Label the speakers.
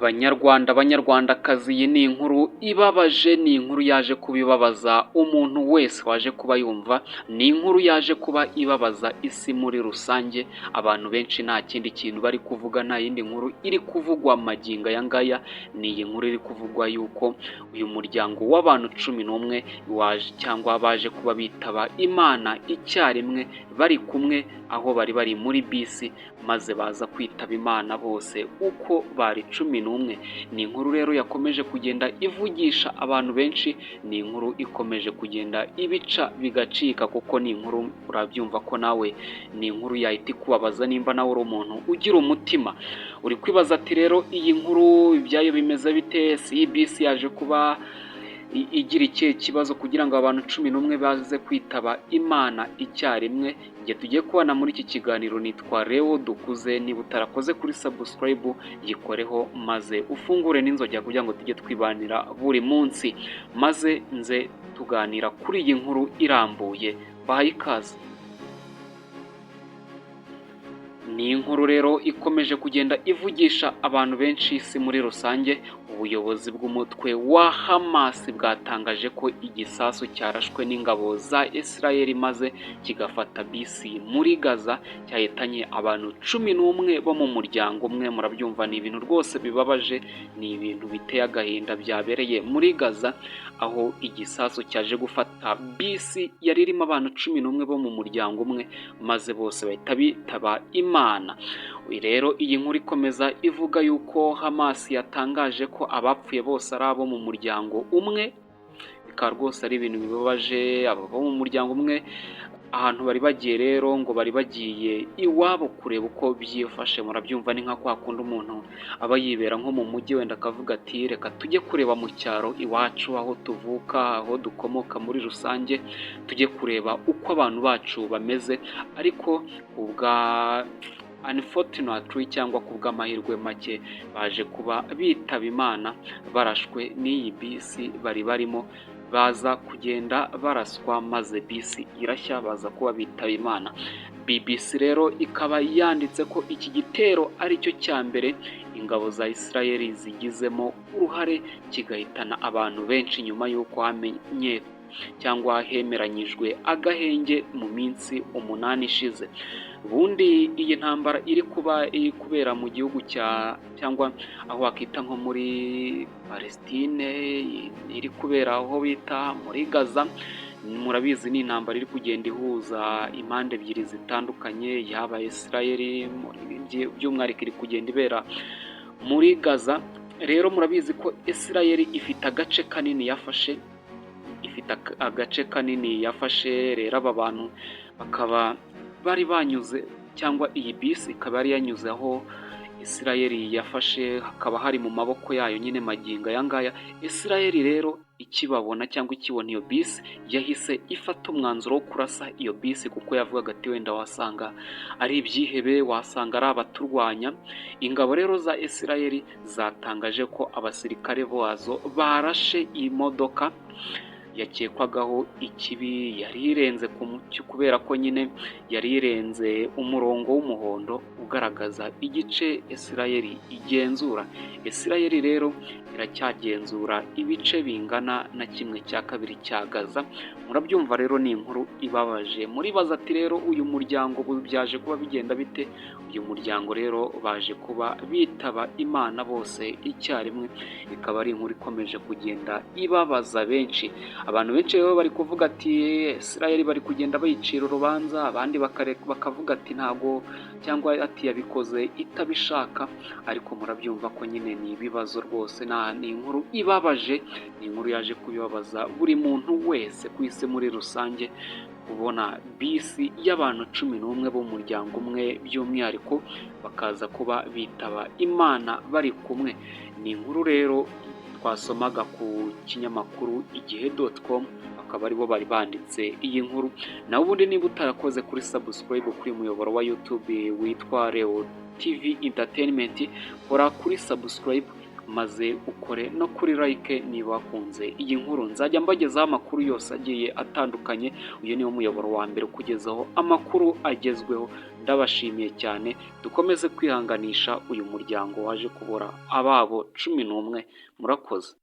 Speaker 1: Banyarwandakazi, iyi ni inkuru ibabaje, ni inkuru yaje kubibabaza umuntu wese waje kuba yumva, ni inkuru yaje kuba ibabaza isi muri rusange. Abantu benshi nta kindi kintu bari kuvuga, nta yindi nkuru iri kuvugwa magingo aya ngaya, ni iyi nkuru iri kuvugwa yuko uyu muryango w'abantu 11 waje cyangwa baje kuba bitaba Imana icyarimwe bari kumwe, aho bari muri bisi maze baza kwitaba Imana bose uko bari 11. Ni inkuru rero yakomeje kugenda ivugisha abantu benshi, ni inkuru ikomeje kugenda ibica bigacika, kuko ni inkuru urabyumva ko nawe ni inkuru yahita ikubabaza nimba nawe uri umuntu ugira umutima. Uri kwibaza ati rero iyi nkuru ibyayo bimeze bite? Si bisi yaje kuba igira ikihe kibazo kugira ngo abantu 11 baze kwitaba Imana icyarimwe? Igihe tugiye kubana muri iki kiganiro nitwa Leo Dukuze. Niba utarakoze kuri subscribe yikoreho maze ufungure n'inzogera kugira ngo tujye twibanira buri munsi, maze nze tuganira kuri iyi nkuru irambuye. Bahaye ikaze. Ni inkuru rero ikomeje kugenda ivugisha abantu benshi isi muri rusange. Ubuyobozi bw'umutwe wa Hamas bwatangaje ko igisasu cyarashwe n'ingabo za Israel maze kigafata bisi muri Gaza, cyahitanye abantu 11 bo mu muryango umwe. Murabyumva, ni ibintu rwose bibabaje, ni ibintu biteye agahinda byabereye muri Gaza, aho igisasu cyaje gufata bisi yari irimo abantu 11 bo mu muryango umwe, maze bose bahita bitaba Imana. Rero iyi nkuru ikomeza ivuga yuko Hamas yatangaje ko abapfuye bose ari abo mu muryango umwe. Bikaba rwose ari ibintu bibabaje, abo mu muryango umwe ahantu bari bagiye rero ngo bari bagiye iwabo kureba uko byifashe. Murabyumva, ni nka kwa kundi umuntu aba yibera nko mu mujyi wenda akavuga ati reka tujye kureba mu cyaro iwacu aho tuvuka, aho dukomoka muri rusange, tujye kureba uko abantu bacu bameze. Ariko ubwa unfortunately cyangwa kubw'amahirwe make baje kuba bitaba Imana barashwe n'iyi bisi bari barimo, baza kugenda baraswa maze bisi irashya, baza kuba bitaba Imana. BBC rero ikaba yanditse ko iki gitero ari cyo cya mbere ingabo za Israel zigizemo uruhare kigahitana abantu benshi nyuma y'uko hamenye cyangwa hemeranyijwe agahenge mu minsi 8 ishize. Ubundi iyi ntambara iri kubera mu gihugu cyangwa aho wakita nko muri Palestine, iri kubera aho bita muri Gaza. Murabizi, ni intambara iri kugenda ihuza impande ebyiri zitandukanye, yaba Israel by'umwihariko iri kugenda ibera muri Gaza. Rero murabizi ko Israel ifite agace kanini yafashe, rero aba bantu bakaba bari banyuze, cyangwa iyi bisi ikaba yari yanyuze aho Israel yafashe, hakaba hari mu maboko yayo nyine magingo aya ngaya. Israel rero ikibabona cyangwa ikibona iyo bisi yahise ifata umwanzuro wo kurasa iyo bisi, kuko yavugaga ati wenda wasanga ari ibyihebe, wasanga ari abaturwanya. Ingabo rero za Israel zatangaje ko abasirikare bazo barashe iyi modoka yakekwagaho ikibi, yari irenze kubera ko nyine yari irenze umurongo w'umuhondo ugaragaza igice Israel igenzura. Israel rero iracyagenzura ibice bingana na 1/2 cya Gaza. Murabyumva rero, ni inkuru ibabaje. Muribaza ati rero uyu muryango byaje kuba bigenda bite? Uyu muryango rero baje kuba bitaba Imana bose icyarimwe. Ikaba ari inkuru ikomeje kugenda ibabaza benshi. Abantu benshi rero bari kuvuga ati Israel bari kugenda bayicira urubanza, abandi bakavuga ati ntago, cyangwa ati yabikoze itabishaka. Ariko murabyumva ko nyine ni ibibazo rwose, ni inkuru ibabaje, ni inkuru yaje kubibabaza buri muntu wese ku isi muri rusange, kubona bisi y'abantu 11 bo mu muryango umwe by'umwihariko bakaza kuba bitaba Imana bari kumwe. Ni inkuru rero twasomaga ku kinyamakuru igihe.com, bakaba aribo bari banditse iyi nkuru. Naho ubundi niba utarakoze kuri subscribe kuri muyoboro wa YouTube witwa Leo TV Entertainment, kora kuri subscribe maze ukore no kuri like niba wakunze iyi nkuru. Nzajya mbagezaho amakuru yose agiye atandukanye. Uyu niwo muyoboro wa mbere kugezaho amakuru agezweho ndabashimiye cyane, dukomeze kwihanganisha uyu muryango waje kubura ababo 11 murakoze.